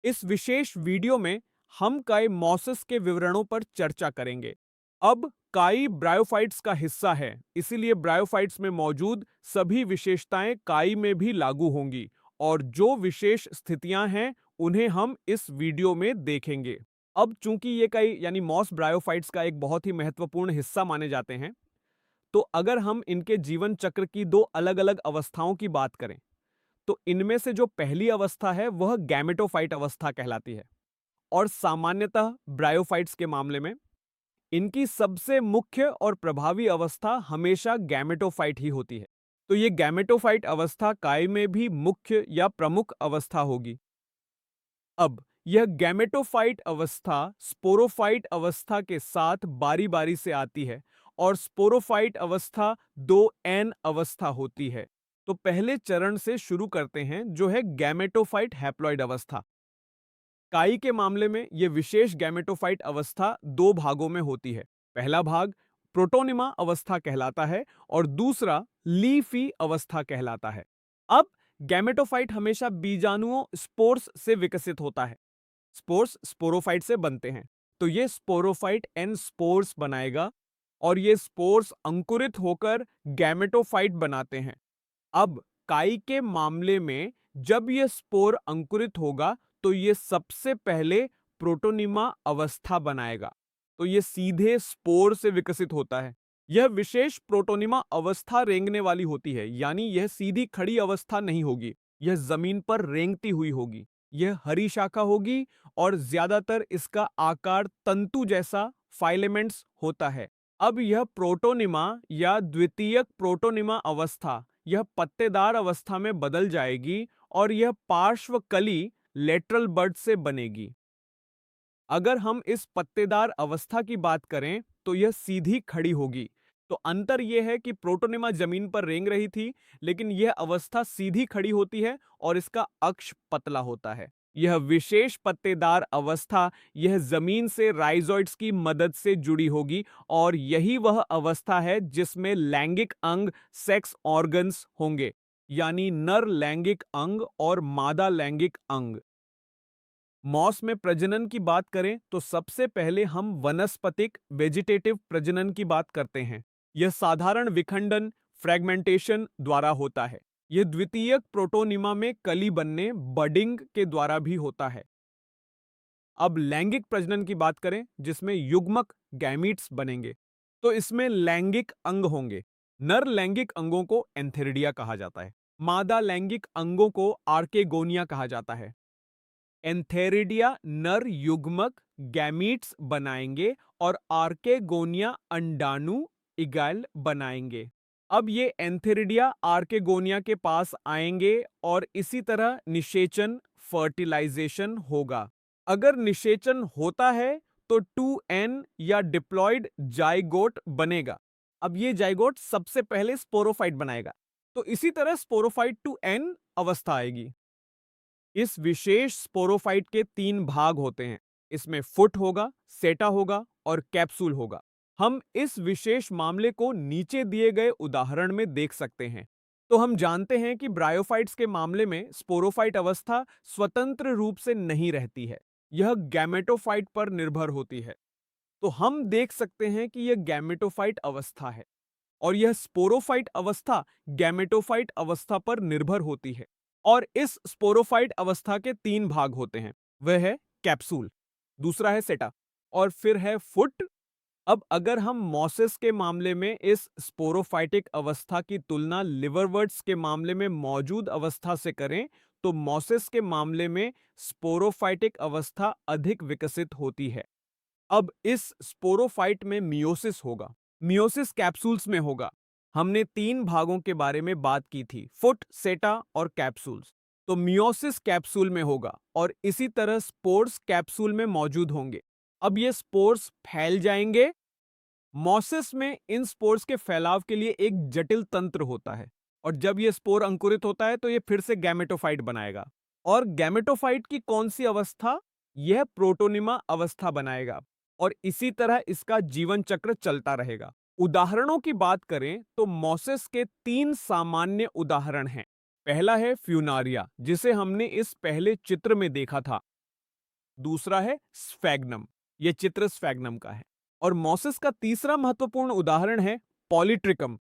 इस विशेष वीडियो में हम काइमोसिस के विवरणों पर चर्चा करेंगे। अब काई ब्रायोफाइट्स का हिस्सा है, इसीलिए ब्रायोफाइट्स में मौजूद सभी विशेषताएं काई में भी लागू होंगी और जो विशेष स्थितियां हैं उन्हें हम इस वीडियो में देखेंगे। अब चूंकि ये काई यानी मॉस ब्रायोफाइट्स का एक बहुत ही महत्वपूर्ण हिस्सा माने जाते हैं, तो अगर हम इनके जीवन चक्र की दो अलग अलग अवस्थाओं की बात करें, तो इनमें से जो पहली अवस्था है वह गैमेटोफाइट अवस्था कहलाती है। और सामान्यतः ब्रायोफाइट्स के मामले में इनकी सबसे मुख्य और प्रभावी अवस्था हमेशा गैमेटोफाइट ही होती है। तो ये गैमेटोफाइट अवस्था काय में भी मुख्य या प्रमुख अवस्था होगी। अब यह गैमेटोफाइट अवस्था स्पोरोफाइट अवस्था के साथ बारी बारी से आती है और स्पोरोफाइट अवस्था 2n अवस्था होती है। तो पहले चरण से शुरू करते हैं जो है गैमेटोफाइट हैप्लॉइड अवस्था। काई के मामले में यह विशेष गैमेटोफाइट अवस्था दो भागों में होती है। पहला भाग प्रोटोनिमा अवस्था कहलाता है और दूसरा लीफी अवस्था कहलाता है। अब गैमेटोफाइट हमेशा बीजाणुओं स्पोर्स से विकसित होता है। स्पोर्स स्पोरोफाइट से बनते हैं, तो ये स्पोरोफाइट एन स्पोर्स बनाएगा और ये स्पोर्स अंकुरित होकर गैमेटोफाइट बनाते हैं। अब काई के मामले में जब यह स्पोर अंकुरित होगा तो यह सबसे पहले प्रोटोनिमा अवस्था बनाएगा। तो यह सीधे स्पोर से विकसित होता है। यह विशेष प्रोटोनिमा अवस्था रेंगने वाली होती है, यानी यह सीधी खड़ी अवस्था नहीं होगी, यह जमीन पर रेंगती हुई होगी। यह हरी शाखा होगी और ज्यादातर इसका आकार तंतु जैसा फाइलेमेंट्स होता है। अब यह प्रोटोनिमा या द्वितीयक प्रोटोनिमा अवस्था यह पत्तेदार अवस्था में बदल जाएगी और यह पार्श्व कली लेटरल बड से बनेगी। अगर हम इस पत्तेदार अवस्था की बात करें तो यह सीधी खड़ी होगी। तो अंतर यह है कि प्रोटोनिमा जमीन पर रेंग रही थी, लेकिन यह अवस्था सीधी खड़ी होती है और इसका अक्ष पतला होता है। यह विशेष पत्तेदार अवस्था यह जमीन से राइजोइड्स की मदद से जुड़ी होगी और यही वह अवस्था है जिसमें लैंगिक अंग सेक्स ऑर्गन्स होंगे, यानी नर लैंगिक अंग और मादा लैंगिक अंग। मॉस में प्रजनन की बात करें तो सबसे पहले हम वनस्पतिक वेजिटेटिव प्रजनन की बात करते हैं। यह साधारण विखंडन फ्रेगमेंटेशन द्वारा होता है। यह द्वितीयक प्रोटोनिमा में कली बनने बडिंग के द्वारा भी होता है। अब लैंगिक प्रजनन की बात करें जिसमें युग्मक गैमीट्स बनेंगे, तो इसमें लैंगिक अंग होंगे। नर लैंगिक अंगों को एंथेरिडिया कहा जाता है, मादा लैंगिक अंगों को आर्केगोनिया कहा जाता है। एंथेरिडिया नर युग्मक गैमीट्स बनाएंगे और आर्केगोनिया अंडाणु इगैल बनाएंगे। अब ये एंथेरिडिया आर्केगोनिया के पास आएंगे और इसी तरह निषेचन फर्टिलाइजेशन होगा। अगर निषेचन होता है तो 2n या डिप्लॉयड जाइगोट बनेगा। अब ये जाइगोट सबसे पहले स्पोरोफाइट बनाएगा, तो इसी तरह स्पोरोफाइट 2n अवस्था आएगी। इस विशेष स्पोरोफाइट के तीन भाग होते हैं। इसमें फुट होगा, सेटा होगा और कैप्सूल होगा। हम इस विशेष मामले को नीचे दिए गए उदाहरण में देख सकते हैं। तो हम जानते हैं कि ब्रायोफाइट्स के मामले में स्पोरोफाइट अवस्था स्वतंत्र रूप से नहीं रहती है, यह गैमेटोफाइट पर निर्भर होती है। तो हम देख सकते हैं कि यह गैमेटोफाइट अवस्था है और यह स्पोरोफाइट अवस्था गैमेटोफाइट अवस्था पर निर्भर होती है। और इस स्पोरोफाइट अवस्था के तीन भाग होते हैं, वह है कैप्सूल, दूसरा है सेटा और फिर है फुट। अब अगर हम मॉसिस के मामले में इस स्पोरोफाइटिक अवस्था की तुलना लिवरवर्ट्स के मामले में मौजूद अवस्था से करें तो मॉसिस के मामले में स्पोरोफाइटिक अवस्था अधिक विकसित होती है। अब इस स्पोरोफाइट में मियोसिस होगा, मियोसिस कैप्सूल्स में होगा। हमने तीन भागों के बारे में बात की थी, फुट, सेटा और कैप्सूल्स। तो मियोसिस कैप्सूल में होगा और इसी तरह स्पोर्स कैप्सूल में मौजूद होंगे। अब ये स्पोर्स फैल जाएंगे। मॉसिस में इन स्पोर्स के फैलाव के लिए एक जटिल तंत्र होता है और जब ये स्पोर अंकुरित होता है तो ये फिर से गैमेटोफाइट बनाएगा। और गैमेटोफाइट की कौन सी अवस्था? यह प्रोटोनिमा अवस्था बनाएगा और इसी तरह इसका जीवन चक्र चलता रहेगा। उदाहरणों की बात करें तो मॉसिस के तीन सामान्य उदाहरण हैं। पहला है फ्यूनारिया, जिसे हमने इस पहले चित्र में देखा था। दूसरा है स्फैग्नम, यह चित्र स्फैग्नम का है। और मोसेस का तीसरा महत्वपूर्ण उदाहरण है पॉलीट्रिकम,